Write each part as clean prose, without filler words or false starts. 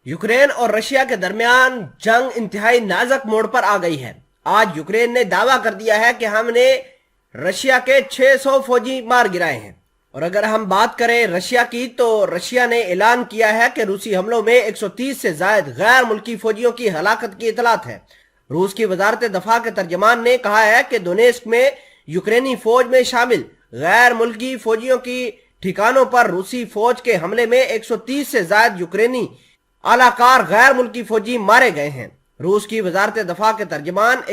Ukraine और Russia के दरमियान जंग इंतहाई नाजुक मोड़ पर आ गई है। आज यूक्रेन ने दावा कर दिया है कि हमने रशिया के 600 फौजी मार गिराए हैं। और अगर हम बात करें रशिया की, तो रशिया ने ऐलान किया है कि रूसी हमलों में 130 से ज्यादा गैर मुल्की फौजियों की हलाकत की इतलात है। रूस की वजारत दफा के तर्जमान ने कहा है कि दोनेस्क में यूक्रेनी फौज में शामिल गैर मुल्की फौजियों की ठिकानों पर रूसी फौज के हमले में 130 से ज्यादा यूक्रेनी आलाकार गैर मुल्की फौजी मारे गए हैं। रूस की वजारत दफा के तर्जमान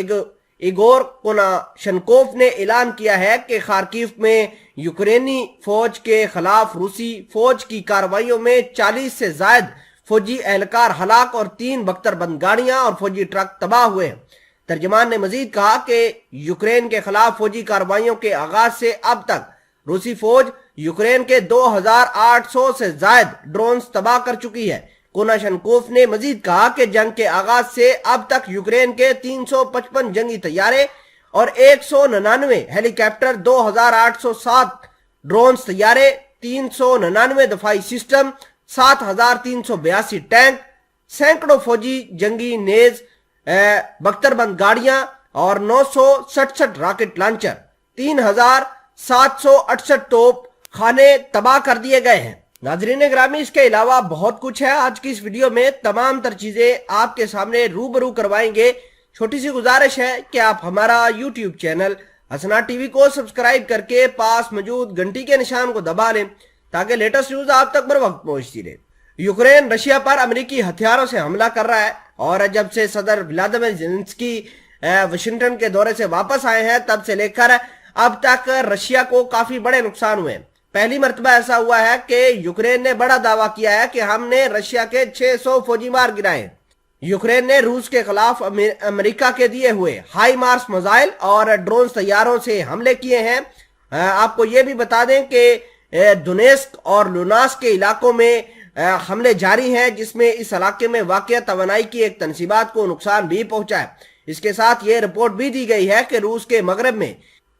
इगोर कोनाशनकोव ने ऐलान किया है कि खार्किव में यूक्रेनी फौज के खिलाफ रूसी फौज की कार्रवाइयों में 40 से ज्यादा फौजी एहलकार हलाक और 3 बख्तरबंद गाड़ियां और फौजी ट्रक तबाह हुए हैं। तर्जमान ने मजीद कहा कि यूक्रेन के खिलाफ फौजी कार्रवाइयों के आगाज से अब तक रूसी फौज यूक्रेन के 2800 से ज्यादा ड्रोन तबाह कर चुकी है। कोनाशनकोव ने मजीद कहा कि जंग के आगाज से अब तक यूक्रेन के 355 जंगी तैयारे और 199 हेलीकॉप्टर, 2807 ड्रोन तैयारे, 399 दफाई सिस्टम, 7382 टैंक, सैकड़ों फौजी जंगी नेज, बख्तरबंद गाड़ियां और 967 रॉकेट लॉन्चर, 3768 तोप खाने तबाह कर दिए गए हैं। नाजरीन ग्रामी, इसके अलावा बहुत कुछ है। आज की इस वीडियो में तमाम तर चीजें आपके सामने रूबरू करवाएंगे। छोटी सी गुजारिश है कि आप हमारा यूट्यूब चैनल हसना टीवी को सब्सक्राइब करके पास मौजूद घंटी के निशान को दबा लें ताकि लेटेस्ट न्यूज आप तक बर वक्त पहुंचती रहे। यूक्रेन रशिया पर अमेरिकी हथियारों से हमला कर रहा है और जब से सदर व्लादिमीर ज़ेलेंस्की वाशिंगटन के दौरे से वापस आए हैं तब से लेकर अब तक रशिया को काफी बड़े नुकसान हुए। पहली मर्तबा ऐसा हुआ है कि यूक्रेन ने बड़ा दावा किया है कि हमने रशिया के 600 फौजी मार गिराए। यूक्रेन ने रूस के खिलाफ अमेरिका के दिए हुए हाई मार्स मिसाइल और ड्रोन तैयारों से हमले किए हैं। आपको ये भी बता दें कि दोनेस्क और लुनास्क के इलाकों में हमले जारी हैं, जिसमें इस इलाके में वाक़या तवानाई की एक तनसीबात को नुकसान भी पहुंचा है। इसके साथ ये रिपोर्ट भी दी गई है कि रूस के मगरब में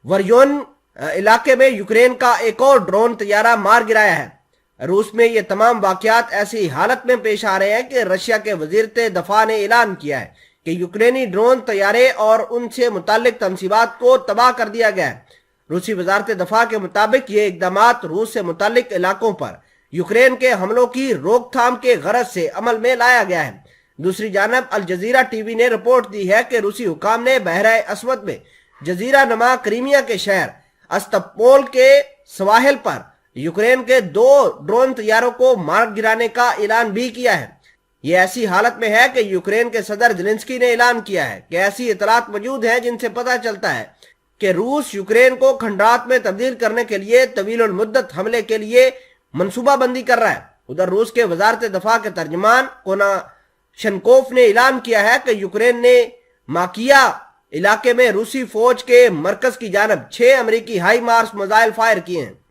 वरयोन इलाके में यूक्रेन का एक और ड्रोन तैयारा मार गिराया है। रूस में ये तमाम वाकयात ऐसी हालत में पेश आ रहे हैं कि रशिया के वजीर दफा ने ऐलान किया है कि यूक्रेनी ड्रोन तैयारे और उनसे मुतालिक तनसीबात को तबाह कर दिया गया है। रूसी वजारत दफा के मुताबिक ये इकदाम रूस से मुतालिक इलाकों पर यूक्रेन के हमलों की रोकथाम के गरज से अमल में लाया गया है। दूसरी जानब अल जजीरा टीवी ने रिपोर्ट दी है कि रूसी हुकाम ने बहरा अस्वद में जजीरा नमा क्रीमिया के शहर अस्तापोल के सवाहिल पर यूक्रेन के 2 ड्रोन तैयारों को मार गिराने का ऐलान भी किया है। ये ऐसी हालत में है कि यूक्रेन के सदर ज़ेलेंस्की ने ऐलान किया है कि ऐसी इतलात मौजूद हैं जिनसे पता चलता है कि रूस यूक्रेन को खंडात में तब्दील करने के लिए तवील मुद्दत हमले के लिए मनसूबाबंदी कर रहा है। उधर रूस के वजारत दफा के तर्जमान कोनाशनकोव ने ऐलान किया है कि यूक्रेन ने माकिया इलाके में रूसी फौज के मरकज की जानब 6 अमेरिकी हाई मार्स मिसाइल फायर किए हैं।